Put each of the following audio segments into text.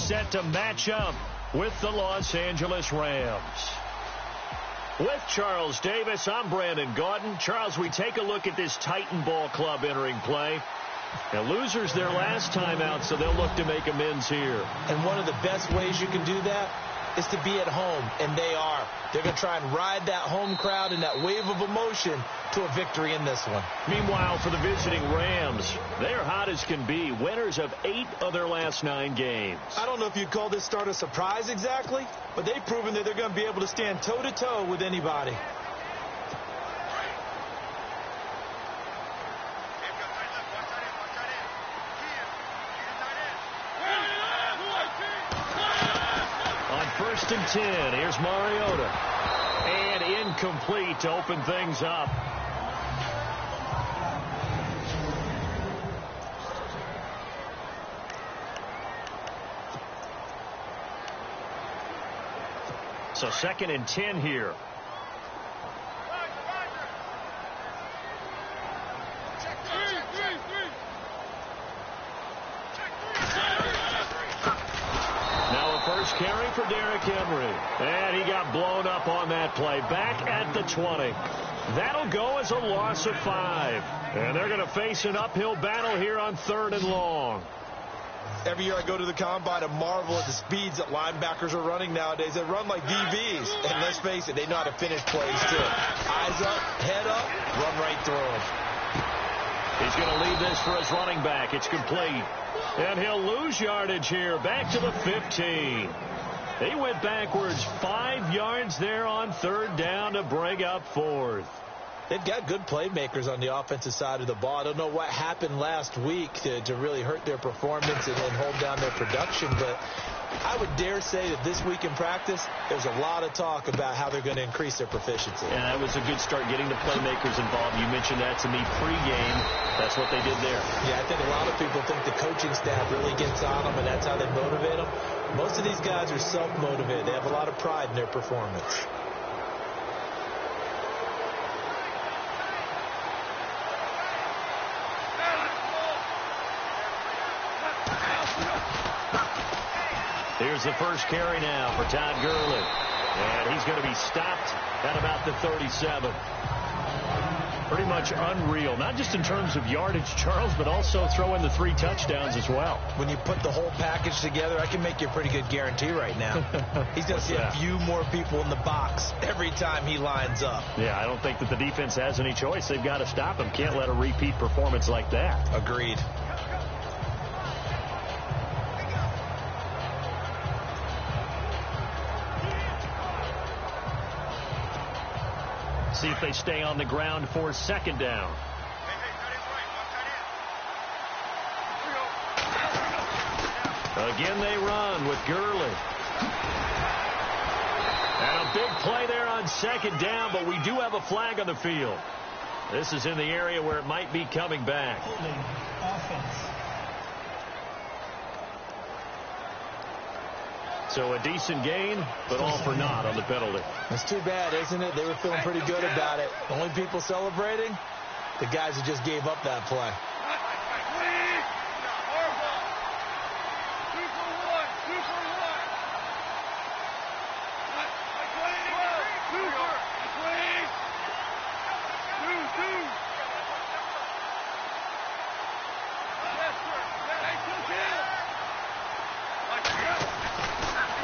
set to match up with the Los Angeles Rams. With Charles Davis, I'm Brandon Gaudin. Charles, we take a look at this Titan Ball Club entering play. Now, losers their last time out, so they'll look to make amends here. And one of the best ways you can do that is to be at home, and they are. They're going to try and ride that home crowd and that wave of emotion to a victory in this one. Meanwhile, for the visiting Rams, they're hot as can be, winners of 8 of their last 9 games. I don't know if you'd call this start a surprise exactly, but they've proven that they're going to be able to stand toe-to-toe with anybody. First and 10. Here's Mariota. And incomplete to open things up. So second and 10 here. First carry for Derrick Henry. And he got blown up on that play. Back at the 20. That'll go as a loss of 5. And they're going to face an uphill battle here on 3rd and long. Every year I go to the combine and marvel at the speeds that linebackers are running nowadays. They run like DBs. And let's face it, they know how to finish plays too. Eyes up, head up, run right through them. He's going to leave this for his running back. It's complete. And he'll lose yardage here. Back to the 15. He went backwards 5 yards there on 3rd down to bring up 4th. They've got good playmakers on the offensive side of the ball. I don't know what happened last week to really hurt their performance and hold down their production, but I would dare say that this week in practice, there's a lot of talk about how they're going to increase their proficiency. And that was a good start, getting the playmakers involved. You mentioned that to me pregame. That's what they did there. Yeah, I think a lot of people think the coaching staff really gets on them, and that's how they motivate them. Most of these guys are self-motivated. They have a lot of pride in their performance. Here's the first carry now for Todd Gurley. And he's going to be stopped at about the 37. Pretty much unreal, not just in terms of yardage, Charles, but also throw in the 3 touchdowns as well. When you put the whole package together, I can make you a pretty good guarantee right now. He's going to see a few more people in the box every time he lines up. Yeah, I don't think that the defense has any choice. They've got to stop him. Can't let a repeat performance like that. Agreed. See if they stay on the ground for 2nd down. Again, they run with Gurley. And a big play there on 2nd down, but we do have a flag on the field. This is in the area where it might be coming back. So a decent gain, but all for naught on the penalty. That's too bad, isn't it? They were feeling pretty good about it. The only people celebrating, the guys who just gave up that play.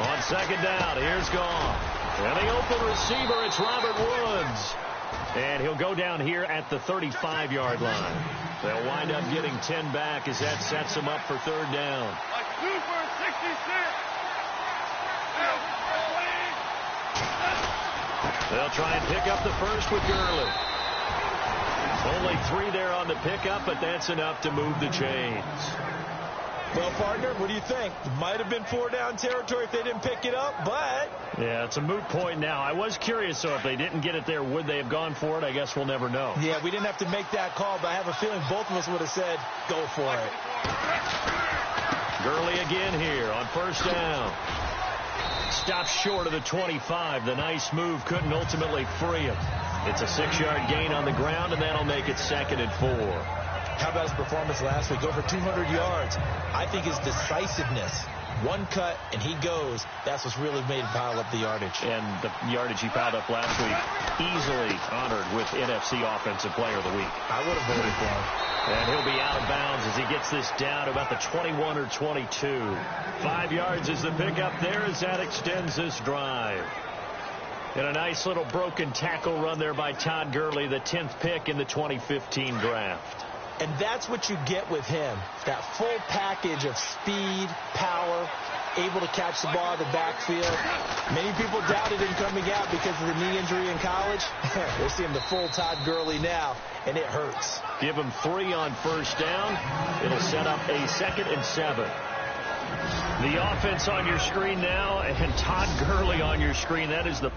On 2nd down, here's Goff. And the open receiver, it's Robert Woods. And he'll go down here at the 35-yard line. They'll wind up getting 10 back as that sets them up for 3rd down. They'll try and pick up the first with Gurley. Only 3 there on the pickup, but that's enough to move the chains. Well, partner, what do you think? Might have been 4-down territory if they didn't pick it up, but... Yeah, it's a moot point now. I was curious, so if they didn't get it there, would they have gone for it? I guess we'll never know. Yeah, we didn't have to make that call, but I have a feeling both of us would have said, go for it. Gurley again here on 1st down. Stops short of the 25. The nice move couldn't ultimately free him. It's a 6-yard gain on the ground, and that'll make it 2nd and 4. How about his performance last week? Over 200 yards. I think his decisiveness One cut, and he goes. That's what's really made him pile up the yardage. And the yardage he piled up last week, easily honored with NFC Offensive Player of the Week. I would have voted for him. And he'll be out of bounds as he gets this down to about the 21 or 22. 5 yards is the pickup there as that extends this drive. And a nice little broken tackle run there by Todd Gurley, the 10th pick in the 2015 draft. And that's what you get with him, that full package of speed, power, able to catch the ball in the backfield. Many people doubted him coming out because of the knee injury in college. We're seeing the full Todd Gurley now, and it hurts. Give him 3 on first down. It'll set up a 2nd and 7. The offense on your screen now, and Todd Gurley on your screen. That is the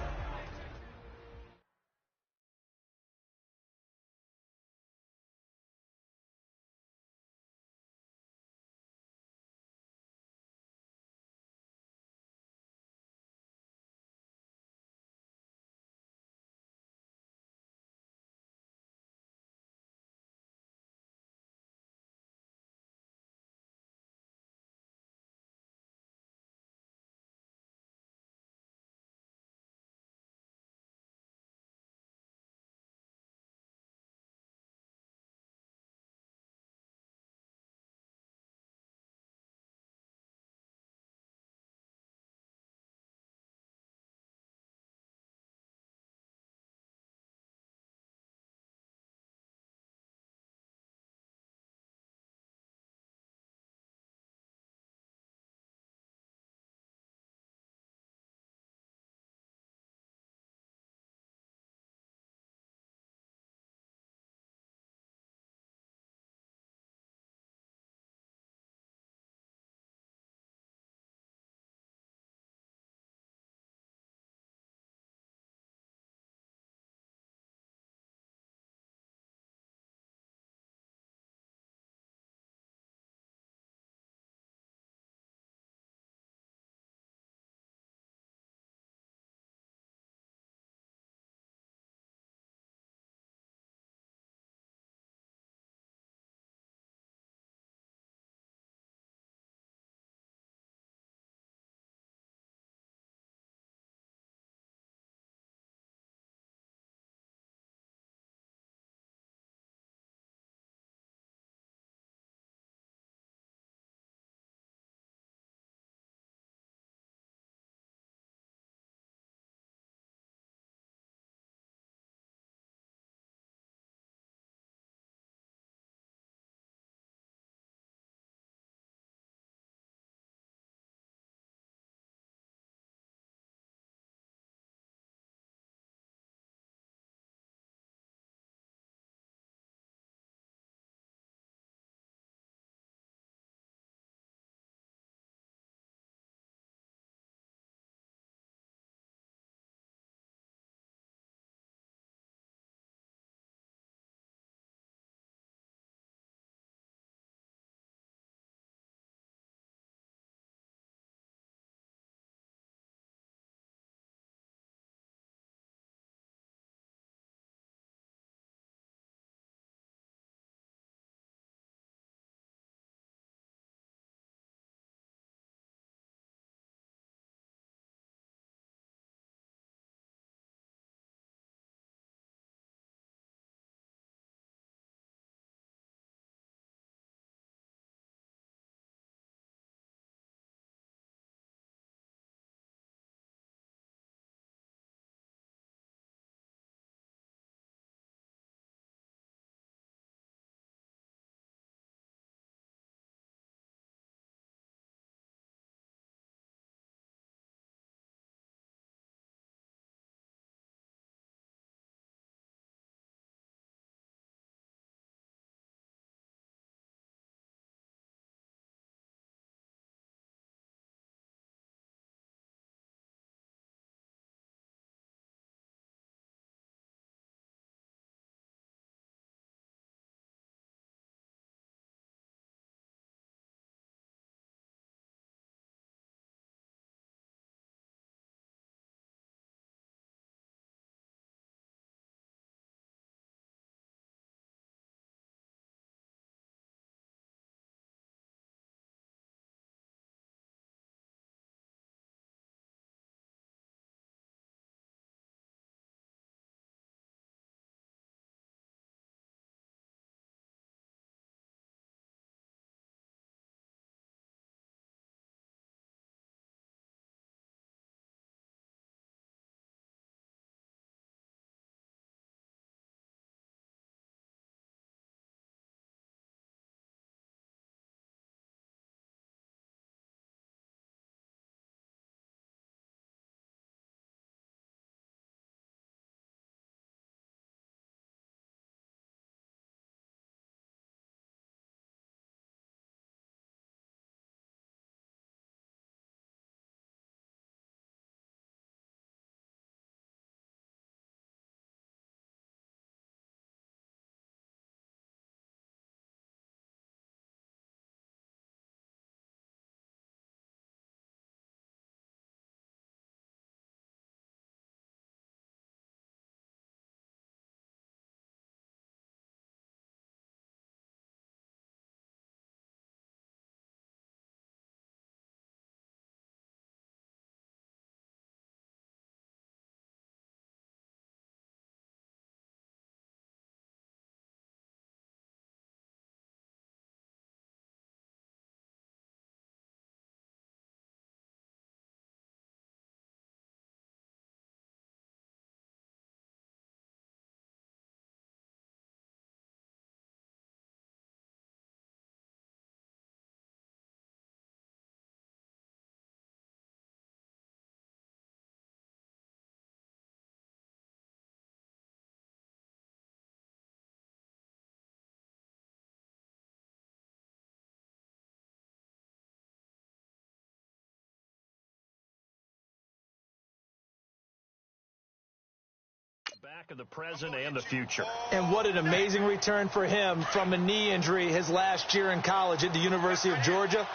back of the present and the future. And what an amazing return for him from a knee injury his last year in college at the University of Georgia.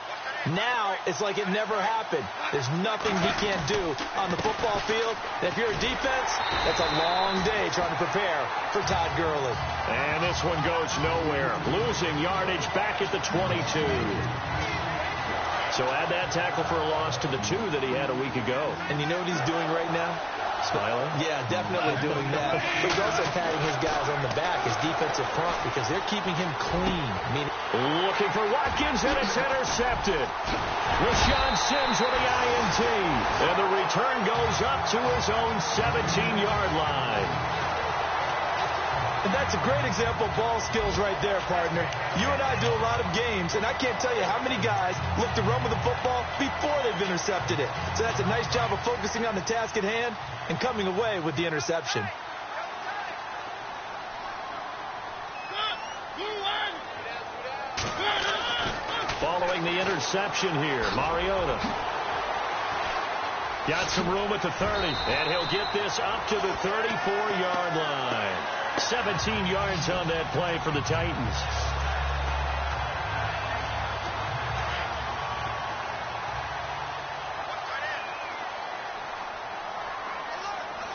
Now it's like it never happened. There's nothing he can't do on the football field. And if you're a defense, that's a long day trying to prepare for Todd Gurley. And this one goes nowhere. Losing yardage back at the 22. So add that tackle for a loss to the 2 that he had a week ago. And you know what he's doing right now? Smiling? Yeah, definitely doing that. But he's also patting his guys on the back, his defensive front, because they're keeping him clean. Looking for Watkins, and it's intercepted. Rashawn Sims with the INT. And the return goes up to his own 17-yard line. And that's a great example of ball skills right there, partner. You and I do a lot of games, and I can't tell you how many guys look to run with the football before they've intercepted it. So that's a nice job of focusing on the task at hand and coming away with the interception. Following the interception here, Mariota. Got some room at the 30, and he'll get this up to the 34-yard line. 17 yards on that play for the Titans.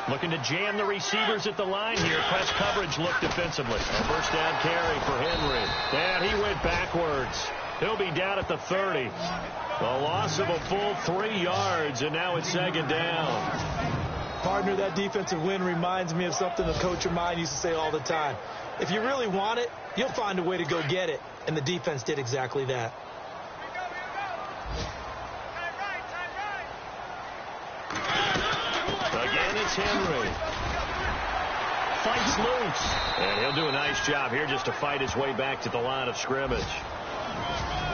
Looking to jam the receivers at the line here. Press coverage look defensively. A first down carry for Henry. And he went backwards. He'll be down at the 30. A loss of a full 3 yards, and now it's second down. Partner, that defensive win reminds me of something a coach of mine used to say all the time. If you really want it, you'll find a way to go get it. And the defense did exactly that. Again, it's Henry. Fights loose. And he'll do a nice job here just to fight his way back to the line of scrimmage.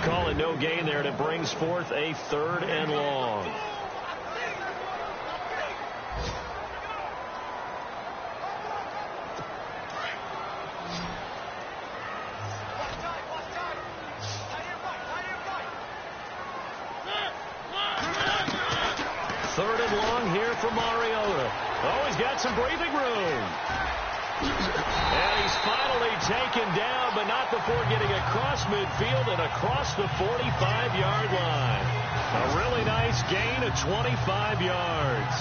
Call it no gain there, and it brings forth a 3rd and long. For Mariota. Oh, he's got some breathing room. And he's finally taken down, but not before getting across midfield and across the 45-yard line. A really nice gain of 25 yards.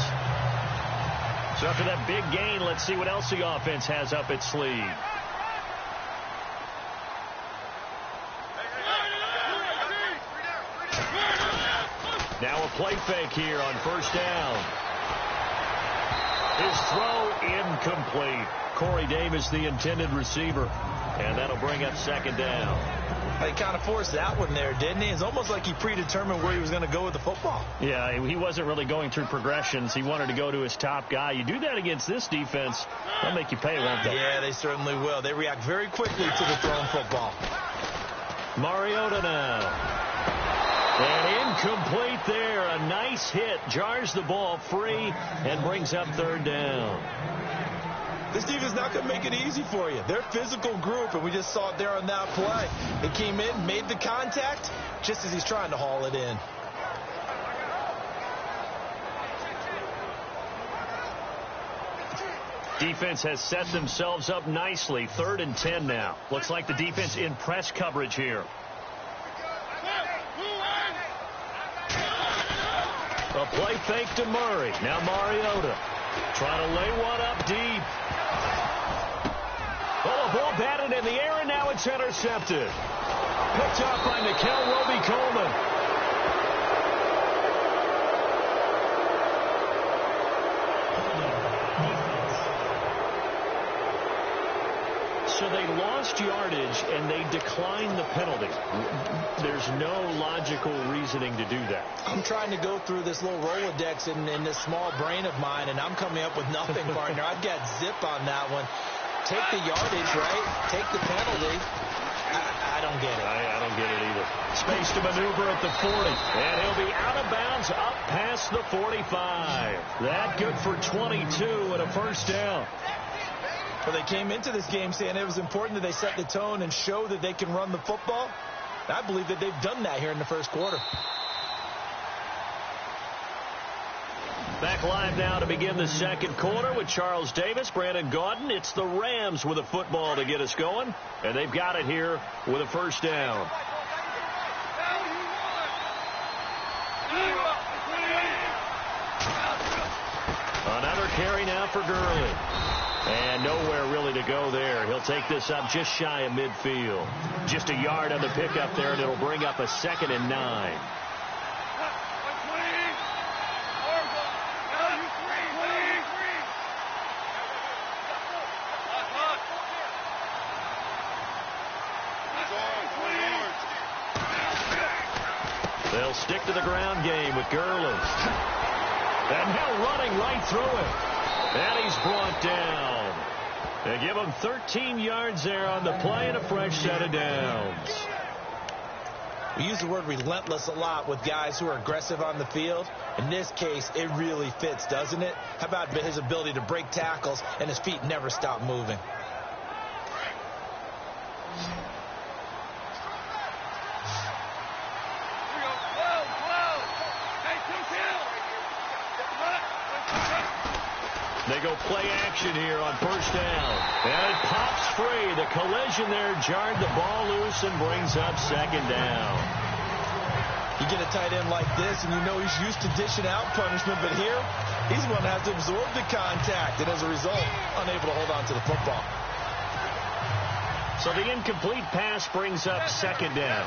So after that big gain, let's see what else the offense has up its sleeve. Now a play fake here on first down. His throw incomplete. Corey Davis, the intended receiver. And that'll bring up second down. He kind of forced that one there, didn't he? It's almost like he predetermined where he was going to go with the football. Yeah, he wasn't really going through progressions. He wanted to go to his top guy. You do that against this defense, they'll make you pay, won't they? Yeah, they certainly will. They react very quickly to the thrown football. Mariota now. And incomplete there. A nice hit. Jars the ball free and brings up third down. This defense is not going to make it easy for you. They're a physical group, and we just saw it there on that play. He came in, made the contact, just as he's trying to haul it in. Defense has set themselves up nicely. 3rd and 10 now. Looks like the defense in press coverage here. A play fake to Murray. Now Mariota trying to lay one up deep. Oh, a ball batted in the air, and now it's intercepted. Picked up by Nikel Roby-Coleman. So they lost yardage, and they declined the penalty. There's no logical reasoning to do that. I'm trying to go through this little Rolodex in this small brain of mine, and I'm coming up with nothing, partner. I've got zip on that one. Take the yardage, right? Take the penalty. I don't get it. I don't get it either. Space to maneuver at the 40. And he'll be out of bounds up past the 45. That good for 22 and a first down. Well, they came into this game saying it was important that they set the tone and show that they can run the football. I believe that they've done that here in the first quarter. Back live now to begin the second quarter with Charles Davis, Brandon Gaudin. It's the Rams with a football to get us going, and they've got it here with a first down. Another carry now for Gurley. And nowhere really to go there. He'll take this up just shy of midfield. Just a yard on the pickup there, and it'll bring up a 2nd and 9. They'll stick to the ground game with Gurley. And now running right through it. And he's brought down. They give him 13 yards there on the play and a fresh set of downs. We use the word relentless a lot with guys who are aggressive on the field. In this case, it really fits, doesn't it? How about his ability to break tackles and his feet never stop moving? They go play action here on first down. And it pops free. The collision there jarred the ball loose and brings up 2nd down. You get a tight end like this, and you know he's used to dishing out punishment, but here, he's going to have to absorb the contact, and as a result, unable to hold on to the football. So the incomplete pass brings up 2nd down.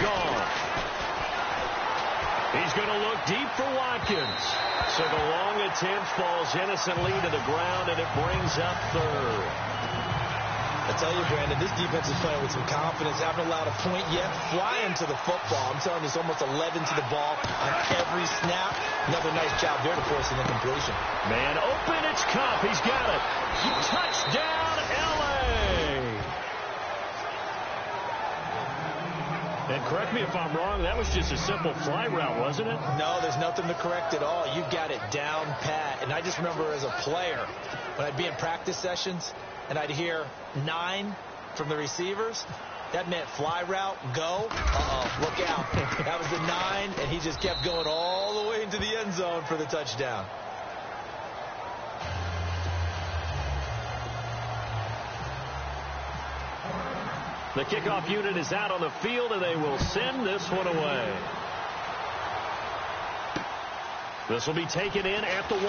Gone. He's going to look deep for Watkins. So the long attempt falls innocently to the ground, and it brings up 3rd. I tell you, Brandon, this defense is playing with some confidence. Haven't allowed a point yet. Flying to the football. I'm telling you, it's almost 11 to the ball on every snap. Another nice job there to force an incompletion. Man open, it's Cup. He's got it. Touchdown, L.A. And correct me if I'm wrong, that was just a simple fly route, wasn't it? No, there's nothing to correct at all. You got it down pat. And I just remember as a player, when I'd be in practice sessions and I'd hear 9 from the receivers, that meant fly route, go. Uh-oh, look out. That was the 9, and he just kept going all the way into the end zone for the touchdown. The kickoff unit is out on the field, and they will send this one away. This will be taken in at the 1.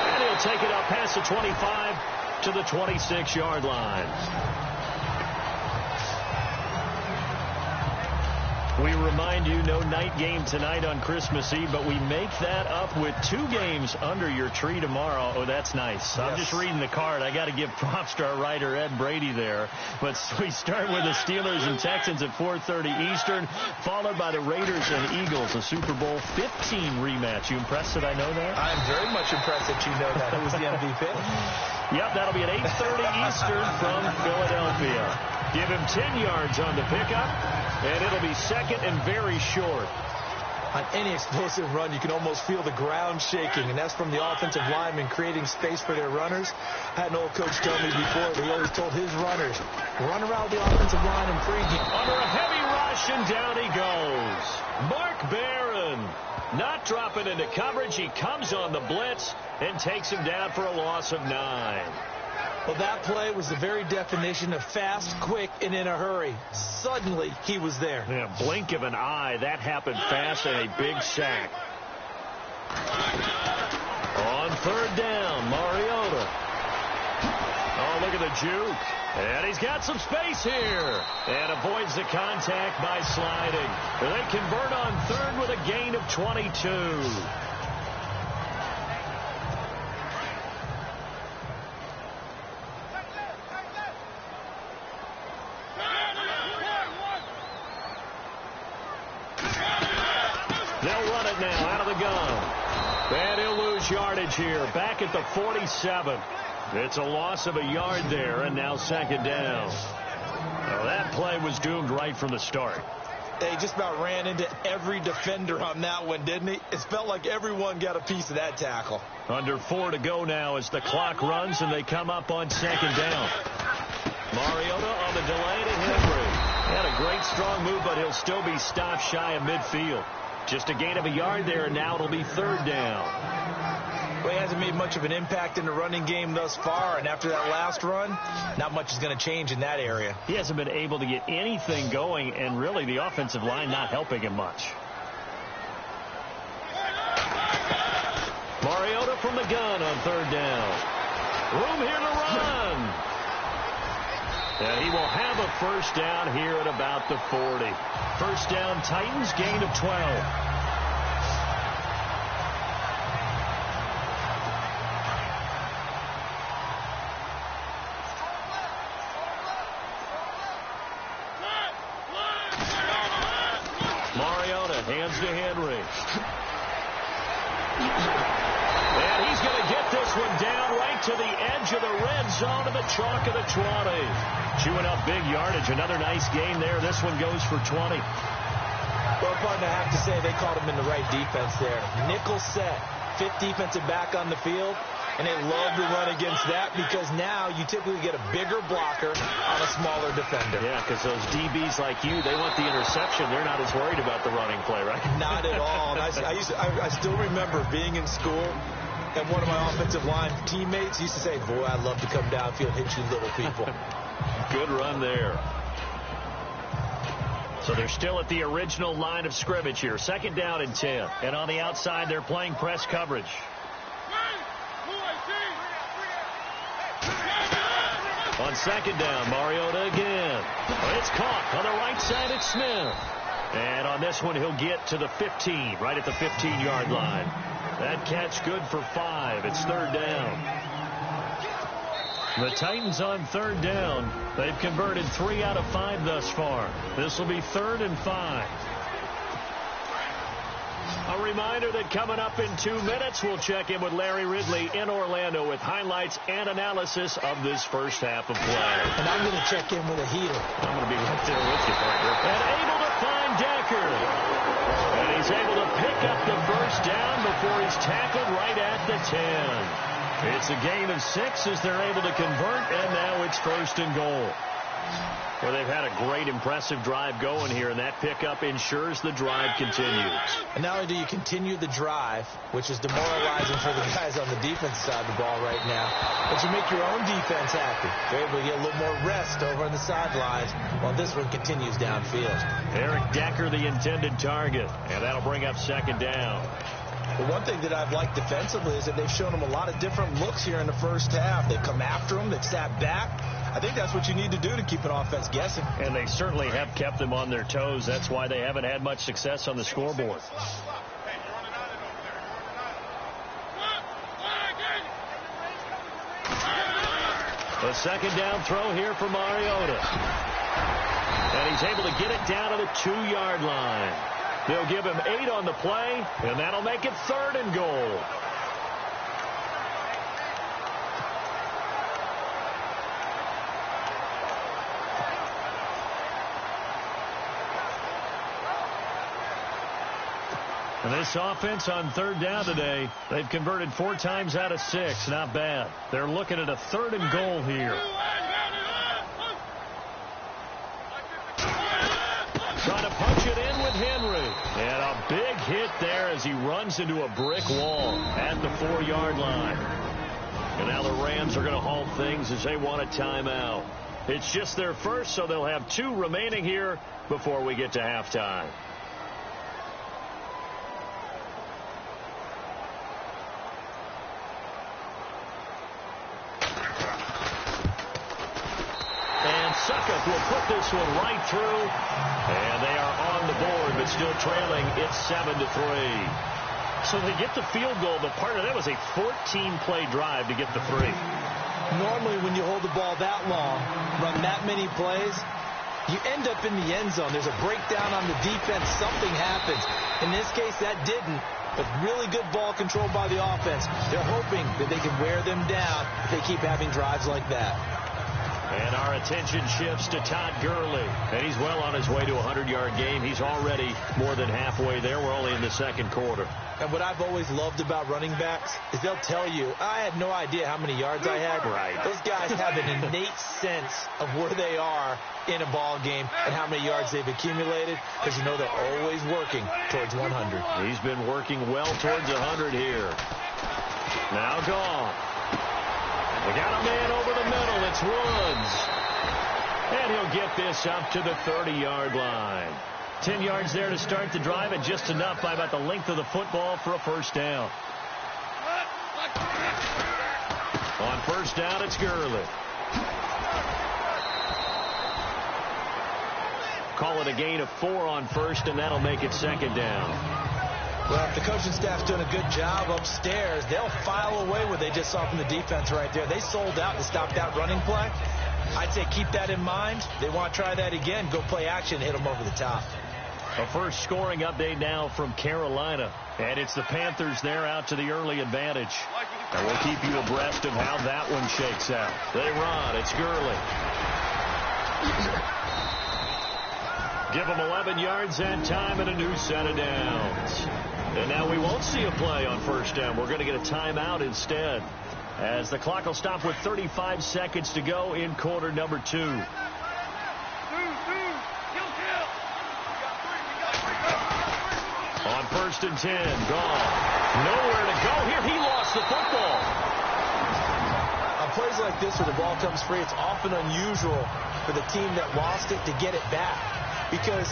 And he'll take it up past the 25 to the 26-yard line. We remind you, no night game tonight on Christmas Eve, but we make that up with 2 games under your tree tomorrow. Oh, that's nice. Yes. I'm just reading the card. I got to give props to our writer, Ed Brady, there. But we start with the Steelers and Texans at 4:30 Eastern, followed by the Raiders and Eagles, a Super Bowl 15 rematch. You impressed that I know that? I'm very much impressed that you know that. It was the MVP. Yep, that'll be at 8:30 Eastern from Philadelphia. Give him 10 yards on the pickup, and it'll be 2nd and very short. On any explosive run, you can almost feel the ground shaking, and that's from the offensive linemen creating space for their runners. I had an old coach tell me before, he always told his runners, run around the offensive line and pregame. Under a heavy rush, and down he goes. Mark Barron not dropping into coverage. He comes on the blitz and takes him down for a loss of 9. Well, that play was the very definition of fast, quick, and in a hurry. Suddenly, he was there. Yeah, blink of an eye. That happened fast, and a big sack. On 3rd down, Mariota. Oh, look at the juke. And he's got some space here. And avoids the contact by sliding. They convert on 3rd with a gain of 22. They'll run it now out of the gun. And he'll lose yardage here. Back at the 47. It's a loss of a yard there, and now 2nd down. Well, that play was doomed right from the start. They just about ran into every defender on that one, didn't he? It felt like everyone got a piece of that tackle. Under 4 to go now as the clock runs, and they come up on 2nd down. Mariota on the delay to Henry. Had a great strong move, but he'll still be stopped shy of midfield. Just a gain of a yard there, and now it'll be third down. Well, he hasn't made much of an impact in the running game thus far, and after that last run, not much is going to change in that area. He hasn't been able to get anything going, and really the offensive line not helping him much. Mariota from the gun on third down. Room here to run. And he will have a first down here at about the 40. First down, Titans, gain of 12. Mariota hands to Henry. And he's going to get this one down right to the edge of the red zone of the chalk of the 20. Chewing up big yardage. Another nice gain there. This one goes for 20. Well, partner, I have to say they called him in the right defense there. Nickel set, fifth defensive back on the field, and they love to run against that because now you typically get a bigger blocker on a smaller defender. Yeah, because those DBs like you, they want the interception. They're not as worried about the running play, right? Not at all. And I still remember being in school, and one of my offensive line teammates used to say, boy, I'd love to come downfield, hit you little people. Good run there. So they're still at the original line of scrimmage here. Second down and 10. And on the outside, they're playing press coverage. On second down, Mariota again. It's caught on the right side. It's Smith. And on this one, he'll get to the 15, right at the 15-yard line. That catch good for 5. It's third down. The Titans on third down. They've converted 3 out of 5 thus far. This will be third and 5. A reminder that coming up in 2 minutes, we'll check in with Larry Ridley in Orlando with highlights and analysis of this first half of play. And I'm going to check in with a heater. I'm going to be right there with you, partner. And able to find Decker. And he's able to pick up the first down before he's tackled right at the 10. It's a gain of 6 as they're able to convert, and now it's first and goal. Well, they've had a great, impressive drive going here, and that pickup ensures the drive continues. And not only do you continue the drive, which is demoralizing for the guys on the defense side of the ball right now, but you make your own defense happy. They're able to get a little more rest over on the sidelines while this one continues downfield. Eric Decker, the intended target, and that'll bring up second down. Well, one thing that I've liked defensively is that they've shown them a lot of different looks here in the first half. They've come after them. They've sat back. I think that's what you need to do to keep an offense guessing. And they certainly have kept them on their toes. That's why they haven't had much success on the scoreboard. The second down throw here for Mariota. And he's able to get it down to the 2-yard line. They'll give him 8 on the play, and that'll make it third and goal. And this offense on third down today, they've converted 4 times out of 6. Not bad. They're looking at a third and goal here. Trying to punch it in with Henry. And a big hit there as he runs into a brick wall at the 4-yard line. And now the Rams are going to halt things as they want a timeout. It's just their first, so they'll have 2 remaining here before we get to halftime. Suckup will put this one right through, and they are on the board, but still trailing. It's 7-3. So they get the field goal, but part of that was a 14-play drive to get the 3. Normally, when you hold the ball that long, run that many plays, you end up in the end zone. There's a breakdown on the defense. Something happens. In this case, that didn't, but really good ball control by the offense. They're hoping that they can wear them down if they keep having drives like that. And our attention shifts to Todd Gurley. And he's well on his way to a 100-yard game. He's already more than halfway there. We're only in the second quarter. And what I've always loved about running backs is they'll tell you, I had no idea how many yards I had. Right. Those guys have an innate sense of where they are in a ball game and how many yards they've accumulated, because you know they're always working towards 100. He's been working well towards 100 here. Now gone. They got a man over the middle. It's Woods. And he'll get this up to the 30-yard line. 10 yards there to start the drive, and just enough by about the length of the football for a first down. On first down, it's Gurley. Call it a gain of 4 on first, and that'll make it second down. Well, if the coaching staff's doing a good job upstairs, they'll file away what they just saw from the defense right there. They sold out to stop that running play. I'd say keep that in mind. They want to try that again. Go play action, hit them over the top. A first scoring update now from Carolina. And it's the Panthers there out to the early advantage. And we'll keep you abreast of how that one shakes out. They run. It's Gurley. Give them 11 yards that time and a new set of downs. And now we won't see a play on first down. We're going to get a timeout instead, as the clock will stop with 35 seconds to go in quarter number 2. On first and 10, gone. Nowhere to go here. He lost the football. On plays like this where the ball comes free, it's often unusual for the team that lost it to get it back, because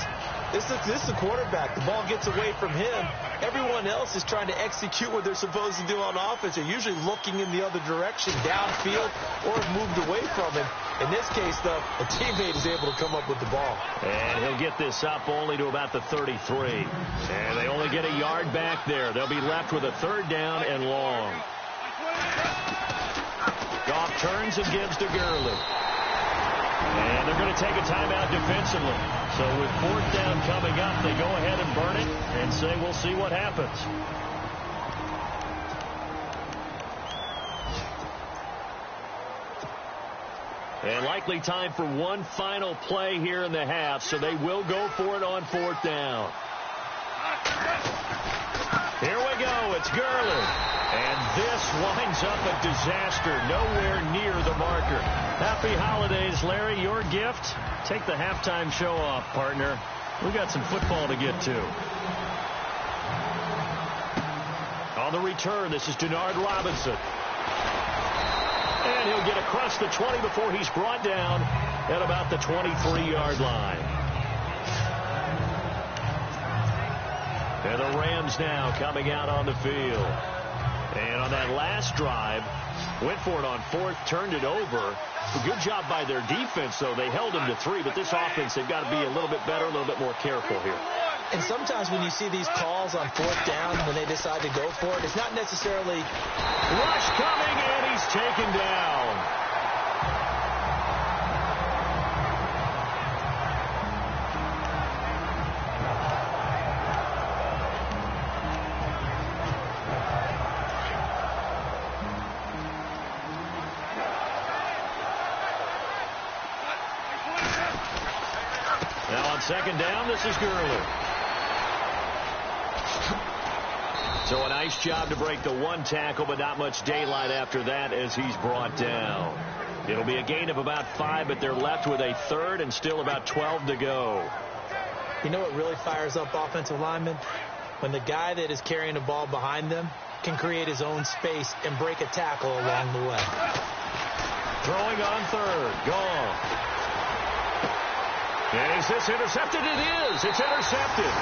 this is the quarterback. The ball gets away from him. Everyone else is trying to execute what they're supposed to do on offense. They're usually looking in the other direction, downfield, or have moved away from him. In this case, though, a teammate is able to come up with the ball. And he'll get this up only to about the 33. And they only get a yard back there. They'll be left with a third down and long. Goff turns and gives to Gurley. And they're going to take a timeout defensively. So with fourth down coming up, they go ahead and burn it and say we'll see what happens. And likely time for one final play here in the half, so they will go for it on fourth down. Here we go. It's Gurley. And this winds up a disaster. Nowhere near the marker. Happy holidays, Larry. Your gift? Take the halftime show off, partner. We got some football to get to. On the return, this is Denard Robinson. And he'll get across the 20 before he's brought down at about the 23-yard line. And the Rams now coming out on the field. And on that last drive, went for it on fourth, turned it over. A good job by their defense, though. They held him to 3, but this offense, they've got to be a little bit better, a little bit more careful here. And sometimes when you see these calls on fourth down, when they decide to go for it, it's not necessarily rush coming, and he's taken down. Now on second down, this is Gurley. So a nice job to break the one tackle, but not much daylight after that as he's brought down. It'll be a gain of about 5, but they're left with a third and still about 12 to go. You know what really fires up offensive linemen? When the guy that is carrying the ball behind them can create his own space and break a tackle along the way. Throwing on third. Gone. And is this intercepted? It is. It's intercepted.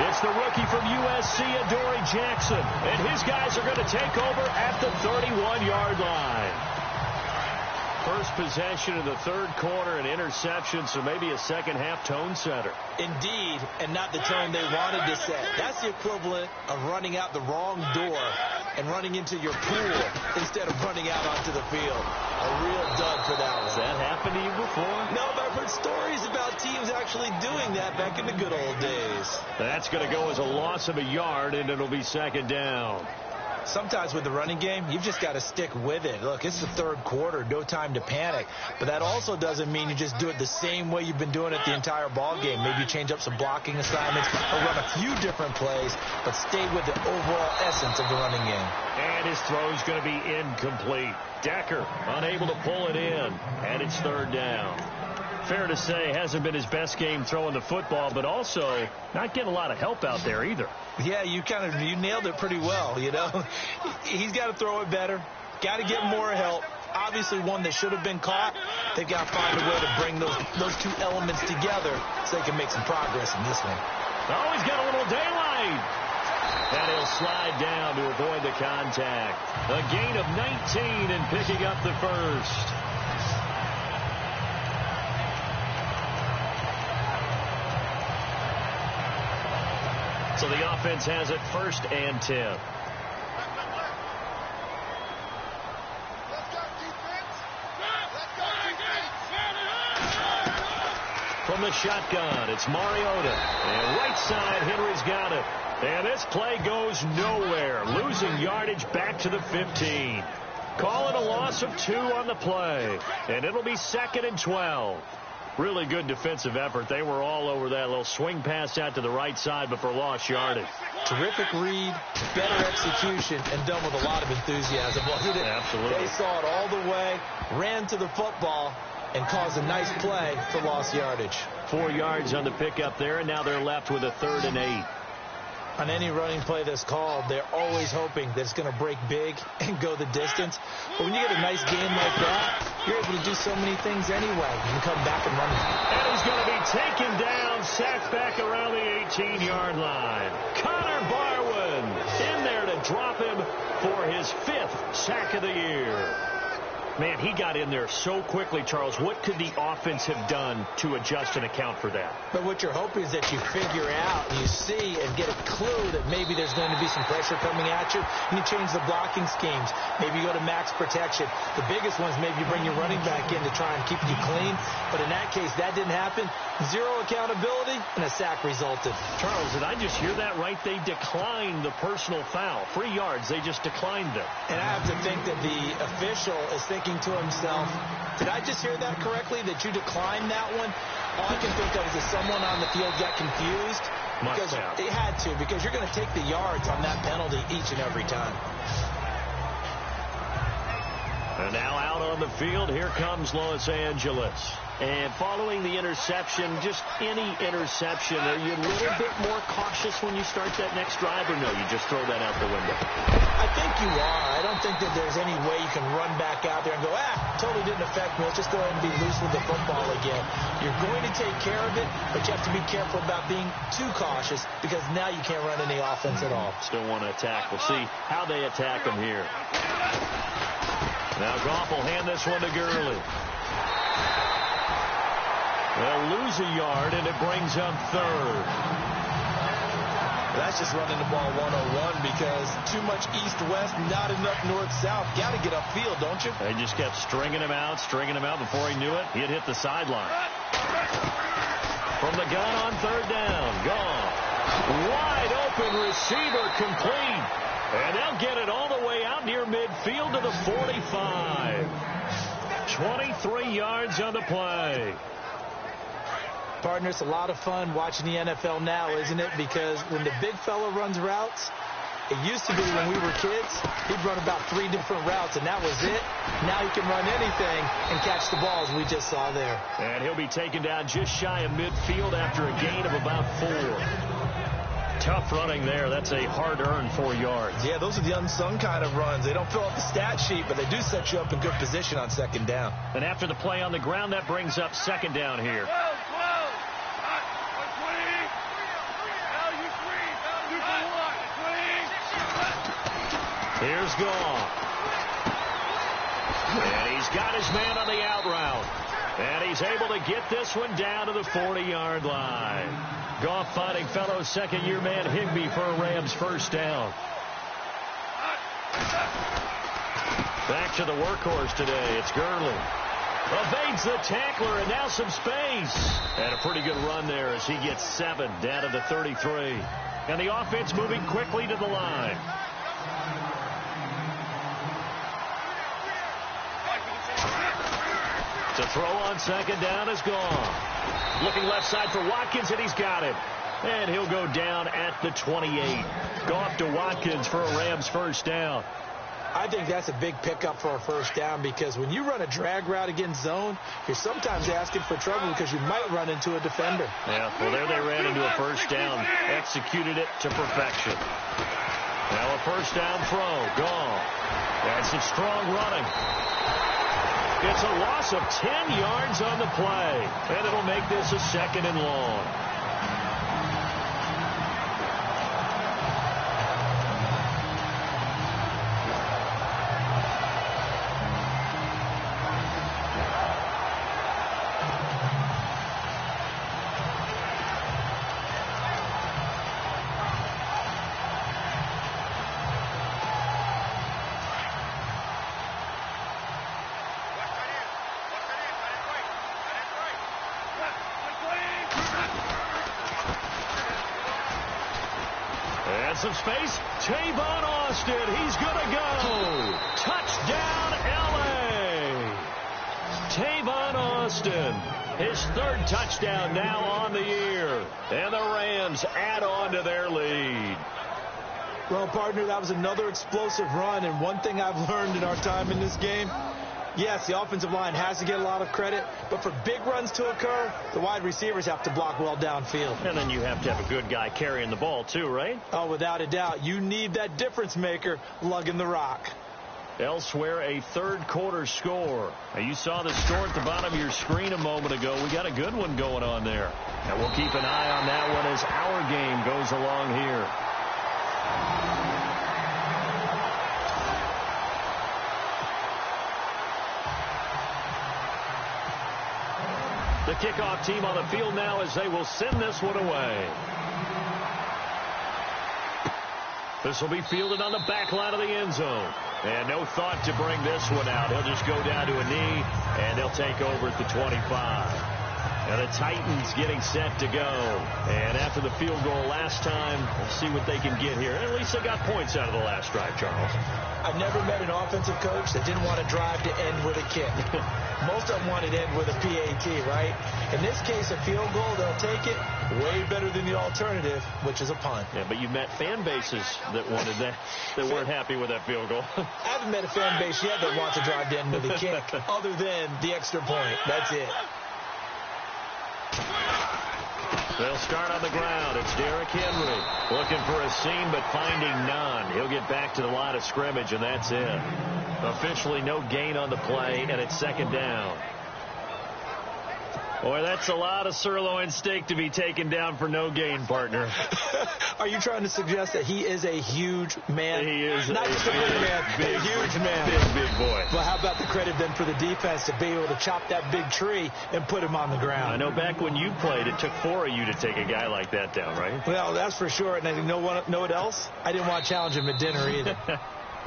It's the rookie from USC, Adoree Jackson. And his guys are going to take over at the 31-yard line. First possession of the third quarter, an interception, so maybe a second-half tone setter. Indeed, and not the tone they wanted to set. That's the equivalent of running out the wrong door and running into your pool instead of running out onto the field. A real dud for that one. Has that happened to you before? No, but I've heard stories about teams actually doing that back in the good old days. That's going to go as a loss of a yard, and it'll be second down. sometimes with the running game, you've just got to stick with it. Look, it's the third quarter, no time to panic. But that also doesn't mean you just do it the same way you've been doing it the entire ball game. Maybe you change up some blocking assignments or run a few different plays, but stay with the overall essence of the running game. And his throw's going to be incomplete. Decker unable to pull it in, and it's third down. Fair to say, hasn't been his best game throwing the football, but also not getting a lot of help out there either. Yeah, you nailed it pretty well, you know. He's got to throw it better, got to get more help. Obviously one that should have been caught. They've got to find a way to bring those two elements together so they can make some progress in this one. Oh, he's got a little daylight. And he'll slide down to avoid the contact. A gain of 19 and picking up the first. So the offense has it 1st and 10. From the shotgun, it's Mariota. And right side, Henry's got it. And this play goes nowhere. Losing yardage back to the 15. Calling a loss of 2 on the play. And it'll be 2nd and 12. Really good defensive effort. They were all over that little swing pass out to the right side, but for lost yardage. Terrific read, better execution, and done with a lot of enthusiasm, wasn't it? Absolutely. They saw it all the way, ran to the football, and caused a nice play for lost yardage. 4 yards on the pickup there, and now they're left with a 3rd and 8. On any running play that's called, they're always hoping that it's going to break big and go the distance. But when you get a nice game like that, you're able to do so many things anyway. You can come back and run it. And he's going to be taken down, sacked back around the 18-yard line. Connor Barwin in there to drop him for his 5th sack of the year. Man, he got in there so quickly, Charles. What could the offense have done to adjust and account for that? But what you're hoping is that you figure out, you see, and get a clue that maybe there's going to be some pressure coming at you, and you change the blocking schemes. Maybe you go to max protection. The biggest ones, maybe you bring your running back in to try and keep you clean. But in that case, that didn't happen. 0 accountability, and a sack resulted. Charles, did I just hear that right? They declined the personal foul. 3 yards, they just declined them. And I have to think that the official is thinking to himself, did I just hear that correctly, that you declined that one? All I can think of is that someone on the field got confused. Because they had to, because you're going to take the yards on that penalty each and every time. And now out on the field, here comes Los Angeles. And following the interception, just any interception, are you a little bit more cautious when you start that next drive, or no, you just throw that out the window? I think you are. I don't think that there's any way you can run back out there and go, totally didn't affect me. Let's just go ahead and be loose with the football again. You're going to take care of it, but you have to be careful about being too cautious because now you can't run any offense at all. Still want to attack. We'll see how they attack him here. Now Goff will hand this one to Gurley. They'll lose a yard, and it brings up 3rd. That's just running the ball 101 because too much east-west, not enough north-south. Got to get upfield, don't you? They just kept stringing him out. Before he knew it, he'd hit the sideline. From the gun on 3rd down, Goff. Wide open receiver complete. And they'll get it all the way out near midfield to the 45. 23 yards on the play. Partner, it's a lot of fun watching the NFL now, isn't it? Because when the big fella runs routes, it used to be when we were kids, he'd run about 3 different routes, and that was it. Now he can run anything and catch the balls we just saw there. And he'll be taken down just shy of midfield after a gain of about 4. Tough running there. That's a hard-earned 4 yards. Yeah, those are the unsung kind of runs. They don't fill up the stat sheet, but they do set you up in good position on 2nd down. And after the play on the ground, that brings up 2nd down here. Here's Goff. And he's got his man on the out route. And he's able to get this one down to the 40-yard line. Goff finding fellow 2nd-year man Higbee for a Rams 1st down. Back to the workhorse today. It's Gurley. Evades the tackler, and now some space. And a pretty good run there as he gets 7 down to the 33. And the offense moving quickly to the line. To throw on second down is gone. Looking left side for Watkins, and he's got it. And he'll go down at the 28. Goff to Watkins for a Rams first down. I think that's a big pickup for a first down, because when you run a drag route against zone, you're sometimes asking for trouble because you might run into a defender. Yeah, well, there they ran into a first down. Executed it to perfection. Now a first down throw. Gone. That's some strong running. It's a loss of 10 yards on the play, and it'll make this a 2nd and long. Some space. Tavon Austin. He's going to go. Touchdown, L.A. Tavon Austin. His 3rd touchdown now on the year. And the Rams add on to their lead. Well, partner, that was another explosive run. And one thing I've learned in our time in this game, yes, the offensive line has to get a lot of credit, but for big runs to occur, the wide receivers have to block well downfield. And then you have to have a good guy carrying the ball too, right? Oh, without a doubt. You need that difference maker lugging the rock. Elsewhere, a 3rd quarter score. Now, you saw the score at the bottom of your screen a moment ago. We got a good one going on there. And we'll keep an eye on that one as our game goes along here. The kickoff team on the field now as they will send this one away. This will be fielded on the back line of the end zone. And no thought to bring this one out. He'll just go down to a knee, and they'll take over at the 25. And the Titans getting set to go. And after the field goal last time, we'll see what they can get here. And at least they got points out of the last drive, Charles. I've never met an offensive coach that didn't want to drive to end with a kick. Most of them wanted to end with a PAT, right? In this case, a field goal, they'll take it. Way better than the alternative, which is a punt. Yeah, but you met fan bases that wanted that, that weren't happy with that field goal. I haven't met a fan base yet that wants to drive to end with a kick, other than the extra point. That's it. They'll start on the ground. It's Derrick Henry looking for a seam, but finding none. He'll get back to the line of scrimmage, and that's it. Officially no gain on the play, and it's 2nd down. Boy, that's a lot of sirloin steak to be taken down for no gain, partner. Are you trying to suggest that he is a huge man? He is not just a big man, a huge man. Big boy. Well, how about the credit then for the defense to be able to chop that big tree and put him on the ground? I know back when you played, it took 4 of you to take a guy like that down, right? Well, that's for sure. And I know what else? I didn't want to challenge him at dinner either.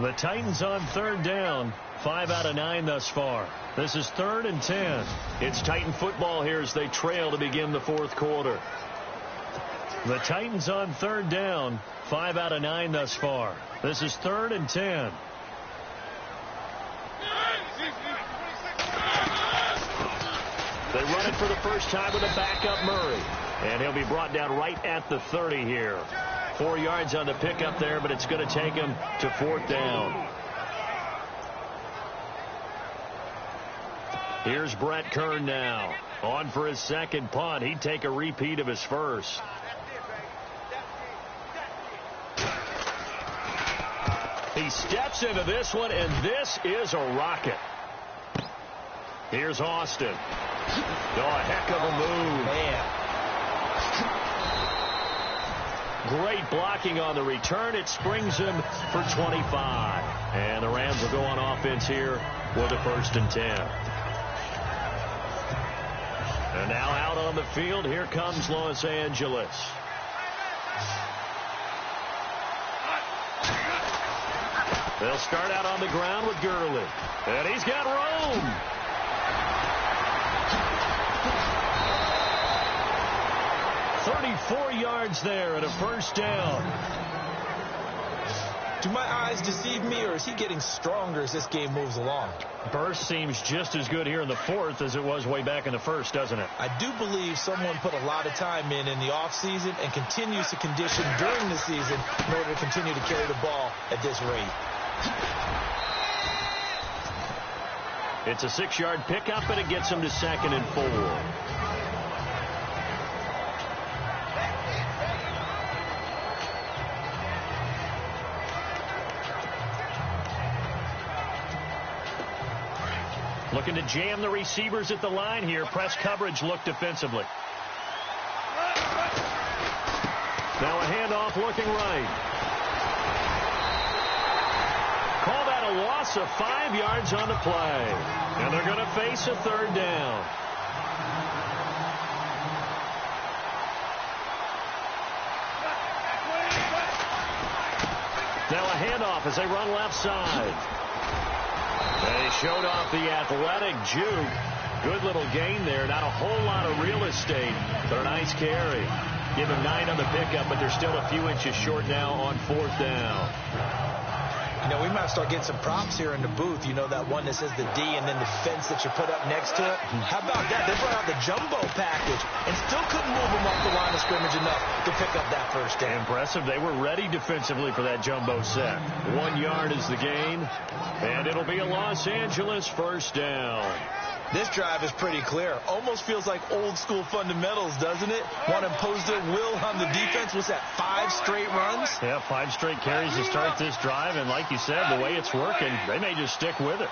The Titans on 3rd down. 5 out of 9 thus far. This is 3rd and 10. It's Titan football here as they trail to begin the 4th quarter. The Titans on 3rd down. 5 out of 9 thus far. This is 3rd and 10. They run it for the first time with a backup Murray. And he'll be brought down right at the 30 here. 4 yards on the pickup there, but it's going to take him to 4th down. Here's Brett Kern now. On for his 2nd punt. He'd take a repeat of his first. He steps into this one, and this is a rocket. Here's Austin. Oh, a heck of a move. Man. Great blocking on the return. It springs him for 25. And the Rams will go on offense here with a 1st and 10. And now out on the field, here comes Los Angeles. They'll start out on the ground with Gurley. And he's got room. .34 yards there and a 1st down. Do my eyes deceive me, or is he getting stronger as this game moves along? Burst seems just as good here in the fourth as it was way back in the first, doesn't it? I do believe someone put a lot of time in the offseason and continues to condition during the season in order to continue to carry the ball at this rate. It's a 6-yard pickup, and it gets him to 2nd and 4. Looking to jam the receivers at the line here. Press coverage look defensively. Now a handoff looking right. Call that a loss of 5 yards on the play. And they're going to face a 3rd down. Now a handoff as they run left side. They showed off the athletic juke. Good little gain there. Not a whole lot of real estate, but a nice carry. Give him 9 on the pickup, but they're still a few inches short now on 4th down. You know, we might start getting some props here in the booth. You know, that one that says the D and then the fence that you put up next to it. How about that? They brought out the jumbo package and still couldn't move them off the line of scrimmage enough to pick up that 1st down. Impressive. They were ready defensively for that jumbo set. 1 yard is the gain, and it'll be a Los Angeles 1st down. This drive is pretty clear. Almost feels like old school fundamentals, doesn't it? Want to impose their will on the defense. What's that, 5 straight runs? Yeah, 5 straight carries to start this drive. And like you said, the way it's working, they may just stick with it.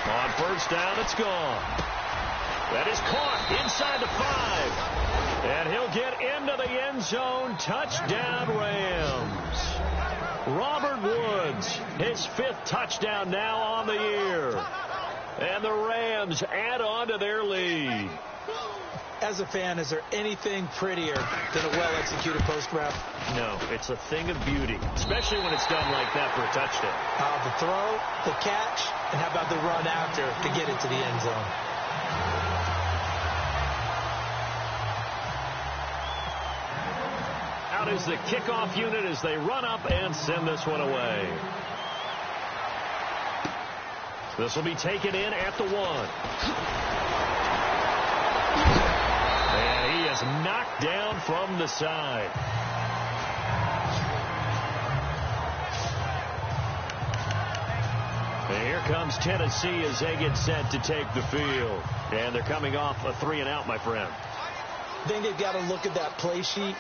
On 1st down, it's gone. That is caught inside the 5. And he'll get into the end zone. Touchdown, Rams. Robert Woods, his 5th touchdown now on the year. And the Rams add on to their lead. As a fan, is there anything prettier than a well-executed post route? No, it's a thing of beauty, especially when it's done like that for a touchdown. The throw, the catch, and how about the run after to get it to the end zone? Out is the kickoff unit as they run up and send this one away. This will be taken in at the 1. And he is knocked down from the side. And here comes Tennessee as they get set to take the field. And they're coming off a 3-and-out, my friend. I think they've got to look at that play sheet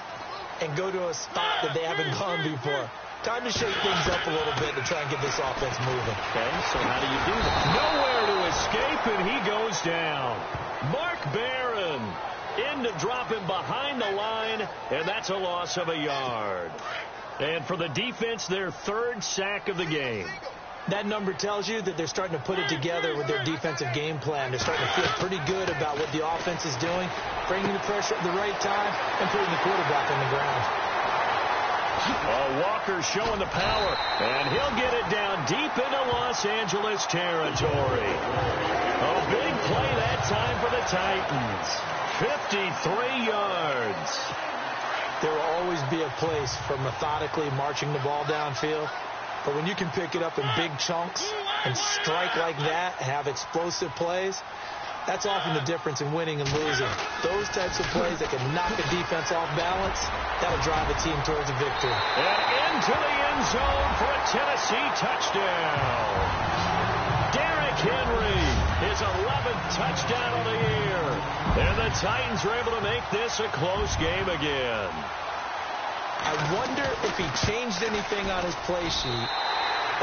and go to a spot that they haven't gone before. Time to shake things up a little bit to try and get this offense moving. Okay, so how do you do that? Nowhere to escape, and he goes down. Mark Barron in to drop him behind the line, and that's a loss of a yard. And for the defense, their 3rd sack of the game. That number tells you that they're starting to put it together with their defensive game plan. They're starting to feel pretty good about what the offense is doing, bringing the pressure at the right time, and putting the quarterback on the ground. Walker showing the power, and he'll get it down deep into Los Angeles territory. A big play that time for the Titans. 53 yards. There will always be a place for methodically marching the ball downfield. But when you can pick it up in big chunks and strike like that, have explosive plays, that's often the difference in winning and losing. Those types of plays that can knock a defense off balance, that'll drive a team towards a victory. And into the end zone for a Tennessee touchdown. Derrick Henry, his 11th touchdown of the year. And the Titans are able to make this a close game again. I wonder if he changed anything on his play sheet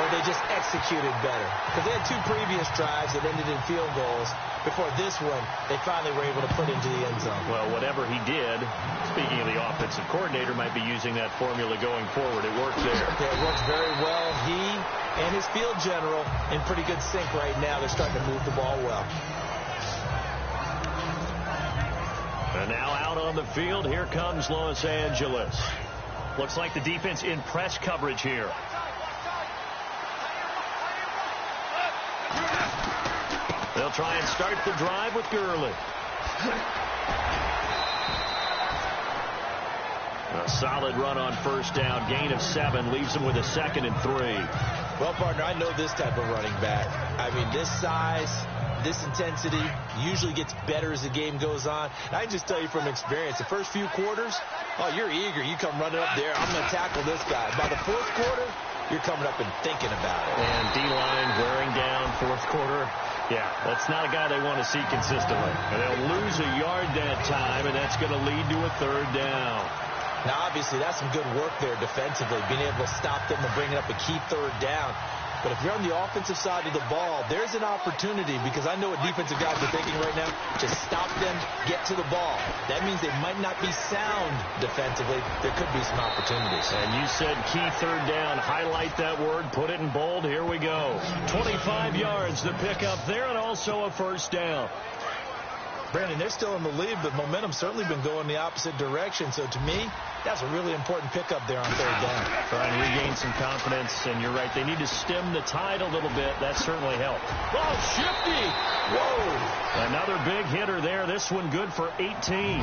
or they just executed better. Because they had 2 previous drives that ended in field goals. Before this one, they finally were able to put into the end zone. Well, whatever he did, speaking of the offensive coordinator, might be using that formula going forward. It worked there. Yeah, it works very well. He and his field general in pretty good sync right now. They're starting to move the ball well. And now out on the field, here comes Los Angeles. Looks like the defense in press coverage here. They'll try and start the drive with Gurley. A solid run on first down. Gain of 7 leaves him with a 2nd and 3. Well, partner, I know this type of running back. I mean, this size, this intensity usually gets better as the game goes on. And I can just tell you from experience, the first few quarters, oh, you're eager. You come running up there. I'm going to tackle this guy. By the fourth quarter, you're coming up and thinking about it. And D-line wearing down fourth quarter. Yeah, that's not a guy they want to see consistently. And they'll lose a yard that time, and that's going to lead to a 3rd down. Now, obviously, that's some good work there defensively, being able to stop them and bring up a key 3rd down. But if you're on the offensive side of the ball, there's an opportunity, because I know what defensive guys are thinking right now. Just stop them, get to the ball. That means they might not be sound defensively. There could be some opportunities. And you said key 3rd down. Highlight that word. Put it in bold. Here we go. 25 yards to pick up there, and also a 1st down. Brandon, they're still in the lead, but momentum's certainly been going the opposite direction. So to me, that's a really important pickup there on 3rd down. Trying to regain some confidence, and you're right. They need to stem the tide a little bit. That certainly helped. Oh, shifty. Whoa. Another big hitter there. This one good for 18.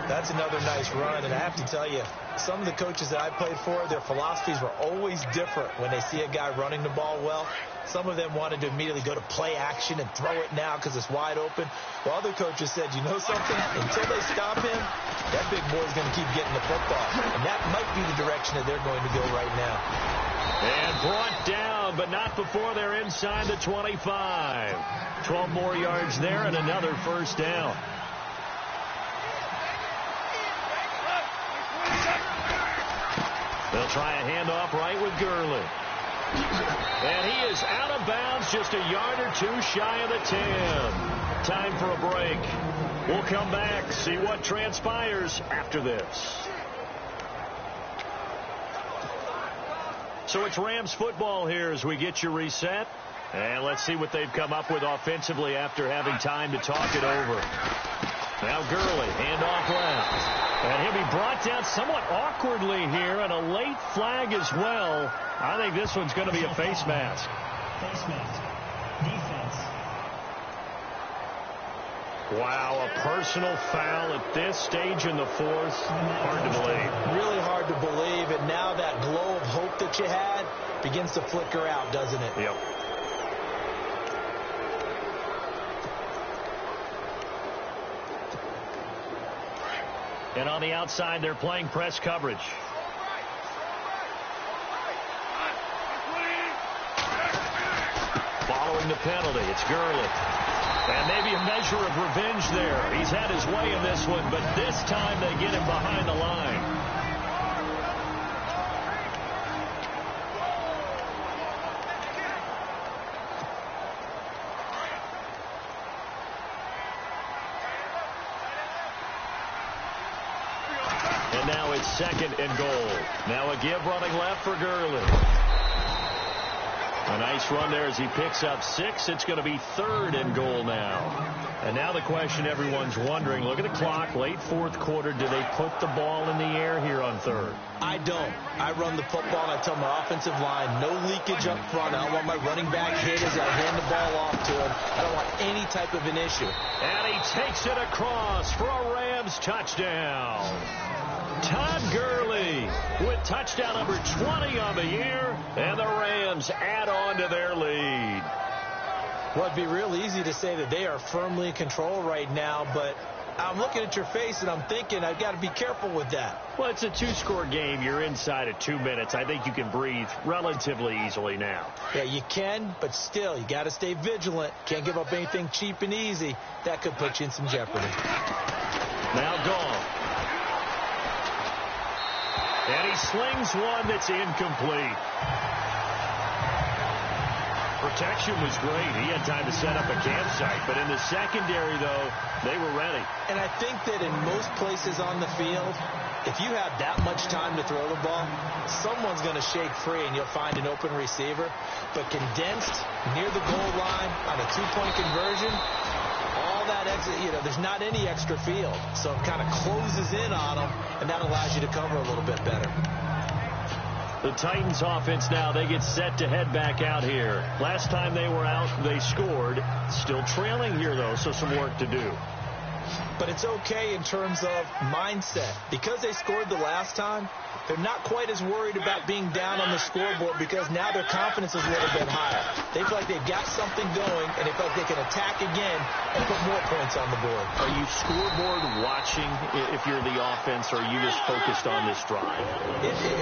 That's another nice run, and I have to tell you, some of the coaches that I played for, their philosophies were always different when they see a guy running the ball well. Some of them wanted to immediately go to play action and throw it now because it's wide open. While other coaches said, you know something? Until they stop him, that big boy's going to keep getting the football. And that might be the direction that they're going to go right now. And brought down, but not before they're inside the 25. 12 more yards there and another 1st down. They'll try a handoff right with Gurley. And he is out of bounds, just a yard or 2 shy of the 10. Time for a break. We'll come back, see what transpires after this. So it's Rams football here as we get you reset. And let's see what they've come up with offensively after having time to talk it over. Now Gurley, handoff left. And he'll be brought down somewhat awkwardly here, and a late flag as well. I think this one's going to be a face mask. Face mask. Defense. Wow, a personal foul at this stage in the 4th. Hard to believe. Really hard to believe, and now that glow of hope that you had begins to flicker out, doesn't it? Yep. And on the outside, they're playing press coverage. Following the penalty, it's Gurley. And maybe a measure of revenge there. He's had his way in this one, but this time they get him behind the line. And now it's 2nd and goal. Now a give running left for Gurley. A nice run there as he picks up 6. It's going to be 3rd and goal now. And now the question everyone's wondering, look at the clock, late 4th quarter, do they put the ball in the air here on 3rd? I don't. I run the football, and I tell my offensive line, no leakage up front. I don't want my running back hit as I hand the ball off to him. I don't want any type of an issue. And he takes it across for a Rams touchdown. Todd Gurley with touchdown number 20 on the year, and the Rams add on to their lead. Well, it'd be real easy to say that they are firmly in control right now, but I'm looking at your face and I'm thinking I've got to be careful with that. Well, it's a 2-score game. You're inside of 2 minutes. I think you can breathe relatively easily now. Yeah, you can, but still, you got to stay vigilant. Can't give up anything cheap and easy. That could put you in some jeopardy. Now gone. And he slings one that's incomplete. Protection was great. He had time to set up a campsite. But in the secondary, though, they were ready. And I think that in most places on the field, if you have that much time to throw the ball, someone's going to shake free and you'll find an open receiver. But condensed near the goal line on a 2-point conversion, all that exit, there's not any extra field. So it kind of closes in on them, and that allows you to cover a little bit better. The Titans offense now, they get set to head back out here. Last time they were out, they scored. Still trailing here, though, so some work to do. But it's okay in terms of mindset. Because they scored the last time, they're not quite as worried about being down on the scoreboard because now their confidence is a little bit higher. They feel like they've got something going, and they feel like they can attack again and put more points on the board. Are you scoreboard watching if you're the offense, or are you just focused on this drive?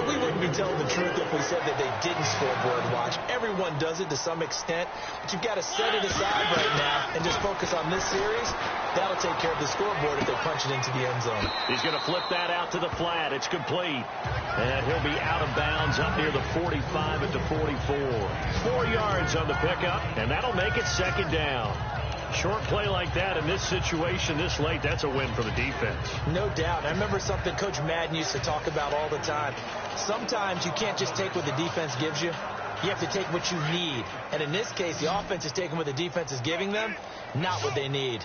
We wouldn't be telling the truth if we said that they didn't scoreboard watch. Everyone does it to some extent, but you've got to set it aside right now and just focus on this series. That'll take care of the scoreboard if they punch it into the end zone. He's going to flip that out to the flat. It's complete. And he'll be out of bounds up near the 45 at the 44. 4 yards on the pickup, and that'll make it second down. Short play like that in this situation this late, that's a win for the defense. No doubt. I remember something Coach Madden used to talk about all the time. Sometimes you can't just take what the defense gives you. You have to take what you need. And in this case, the offense is taking what the defense is giving them, not what they need.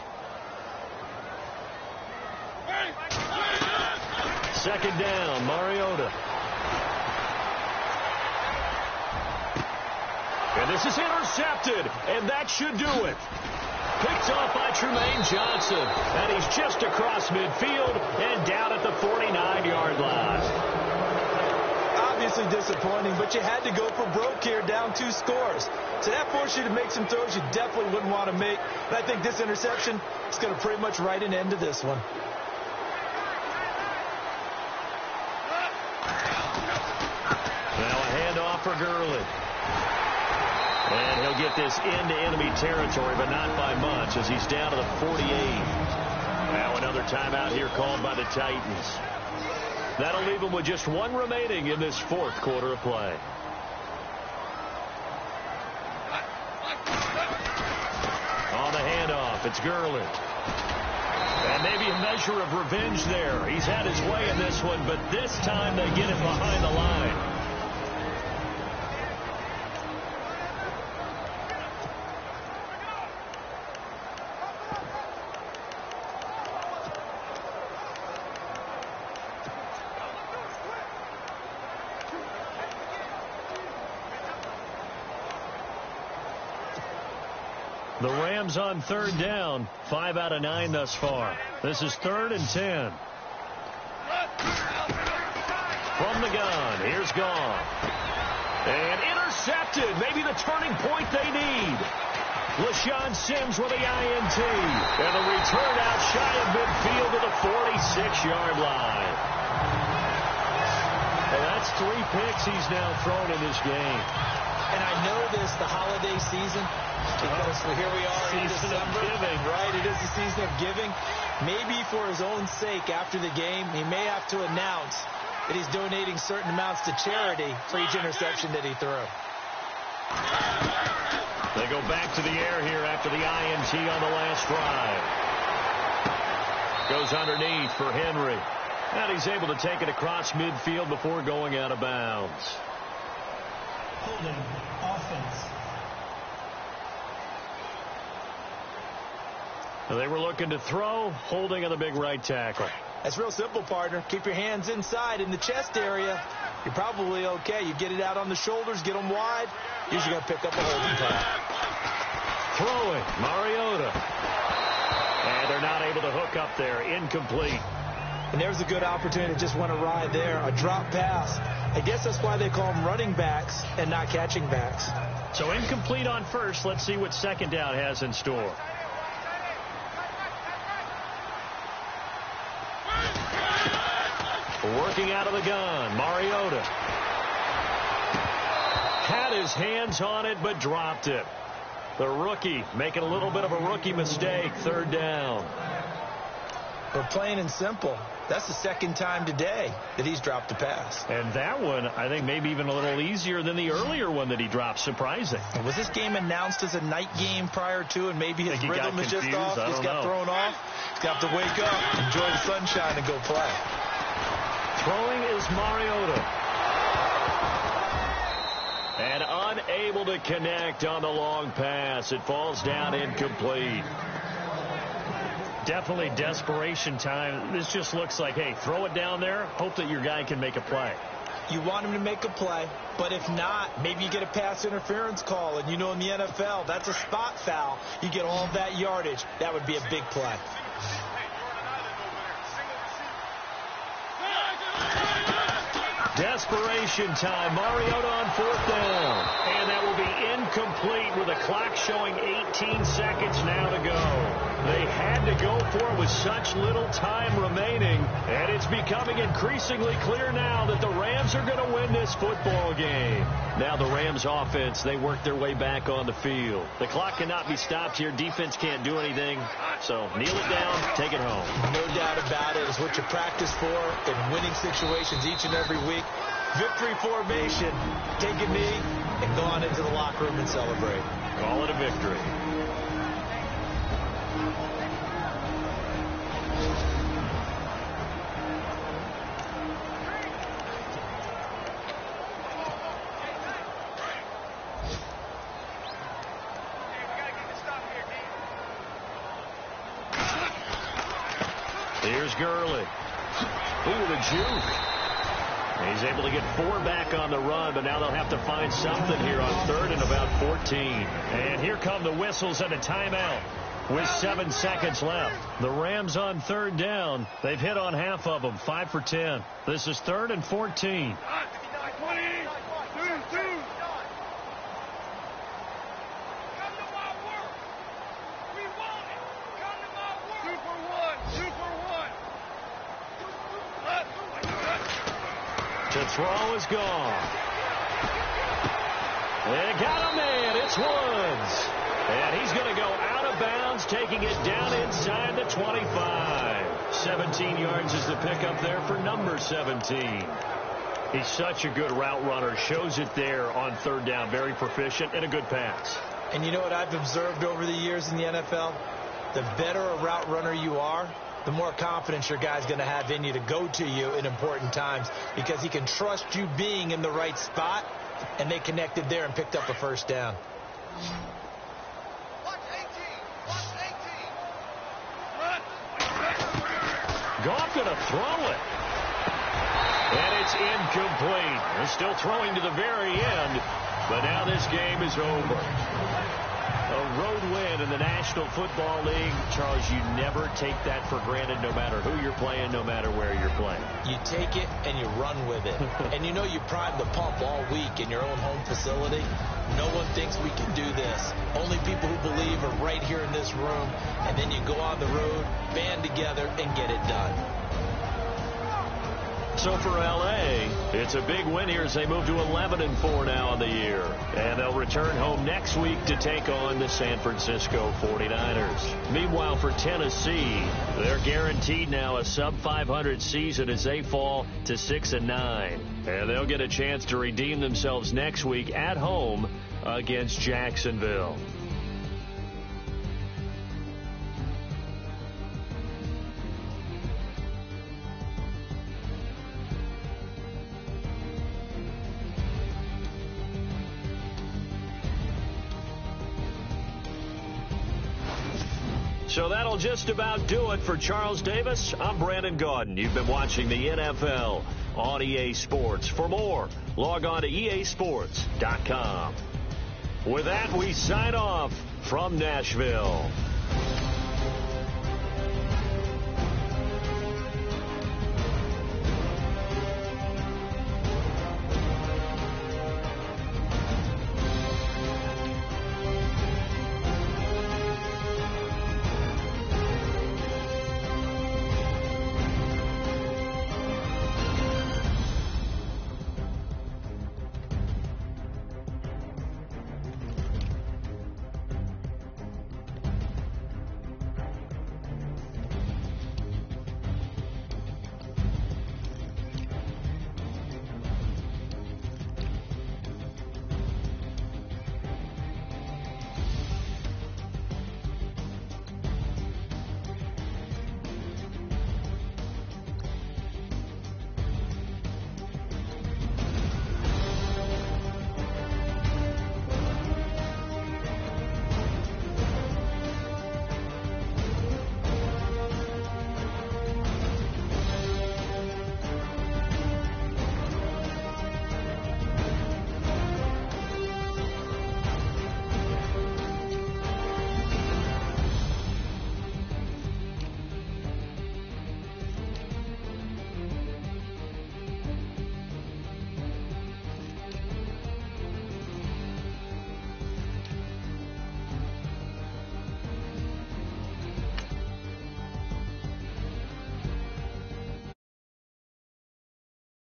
Second down, Mariota. And this is intercepted, and that should do it. Picked off by Tremaine Johnson, and he's just across midfield and down at the 49-yard line. Obviously disappointing, but you had to go for broke here, down 2 scores. So that forced you to make some throws you definitely wouldn't want to make. And I think this interception is going to pretty much write an end to this one. Now a handoff for Gurley. And he'll get this into enemy territory, but not by much, as he's down to the 48. Now another timeout here called by the Titans. That'll leave them with just 1 remaining in this 4th quarter of play. On the handoff, it's Gurley. And maybe a measure of revenge there. He's had his way in this one, but this time they get it behind the line. The Rams on 3rd down, 5 out of 9 thus far. This is 3rd and 10. From the gun, here's Gone. And intercepted, maybe the turning point they need. LaShawn Sims with the INT. And the return out shy of midfield to the 46-yard line. And that's 3 picks he's now thrown in this game. And I know this, the holiday season, because here we are in December. Right, it is the season of giving. Maybe for his own sake after the game, he may have to announce that he's donating certain amounts to charity for each interception that he threw. They go back to the air here after the INT on the last drive. Goes underneath for Henry. And he's able to take it across midfield before going out of bounds. Holding offense. They were looking to throw, holding on the big right tackle. That's real simple, partner. Keep your hands inside in the chest area. You're probably okay. You get it out on the shoulders, get them wide. Usually going to pick up a holding pass. Throwing, Mariota. And they're not able to hook up there. Incomplete. And there's a good opportunity to just want to ride there. A drop pass. I guess that's why they call them running backs and not catching backs. So incomplete on first. Let's see what second down has in store. Working out of the gun, Mariota. Had his hands on it, but dropped it. The rookie making a little bit of a rookie mistake. 3rd down. But plain and simple, that's the 2nd time today that he's dropped a pass. And that one, I think, maybe even a little easier than the earlier one that he dropped. Surprising. Was this game announced as a night game prior to, and maybe his rhythm is just off? Just got thrown off. He's got to wake up, enjoy the sunshine, and go play. Throwing is Mariota. And unable to connect on the long pass. It falls down incomplete. Definitely desperation time. This just looks like, hey, throw it down there. Hope that your guy can make a play. You want him to make a play, but if not, maybe you get a pass interference call. And you know in the NFL, that's a spot foul. You get all of that yardage. That would be a big play. Desperation time. Mariota on 4th down. And that will be incomplete with a clock showing 18 seconds now to go. They had to go for it with such little time remaining. And it's becoming increasingly clear now that the Rams are going to win this football game. Now the Rams offense, they work their way back on the field. The clock cannot be stopped here. Defense can't do anything. So kneel it down, take it home. No doubt about it. It's what you practice for in winning situations each and every week. Victory formation. Take a knee and go on into the locker room and celebrate. Call it a victory. Here's Gurley. Ooh, the juke. He's able to get 4 back on the run, but now they'll have to find something here on 3rd and about 14. And here come the whistles and a timeout with 7 seconds left. The Rams on 3rd down. They've hit on half of them, 5 for 10. This is 3rd and 14. The throw is gone. They got a man. It's Woods. And he's going to go out of bounds, taking it down inside the 25. 17 yards is the pickup there for number 17. He's such a good route runner. Shows it there on 3rd down. Very proficient and a good pass. And you know what I've observed over the years in the NFL? The better a route runner you are, the more confidence your guy's going to have in you to go to you in important times because he can trust you being in the right spot, and they connected there and picked up a 1st down. Goff going to throw it. And it's incomplete. They're still throwing to the very end, but now this game is over. A road win in the National Football League. Charles, you never take that for granted no matter who you're playing, no matter where you're playing. You take it and you run with it. And you know you prime the pump all week in your own home facility. No one thinks we can do this. Only people who believe are right here in this room. And then you go on the road, band together, and get it done. So for L.A., it's a big win here as they move to 11-4 now in the year. And they'll return home next week to take on the San Francisco 49ers. Meanwhile, for Tennessee, they're guaranteed now a sub-500 season as they fall to 6-9. And they'll get a chance to redeem themselves next week at home against Jacksonville. So that'll just about do it for Charles Davis. I'm Brandon Gaudin. You've been watching the NFL on EA Sports. For more, log on to easports.com. With that, we sign off from Nashville.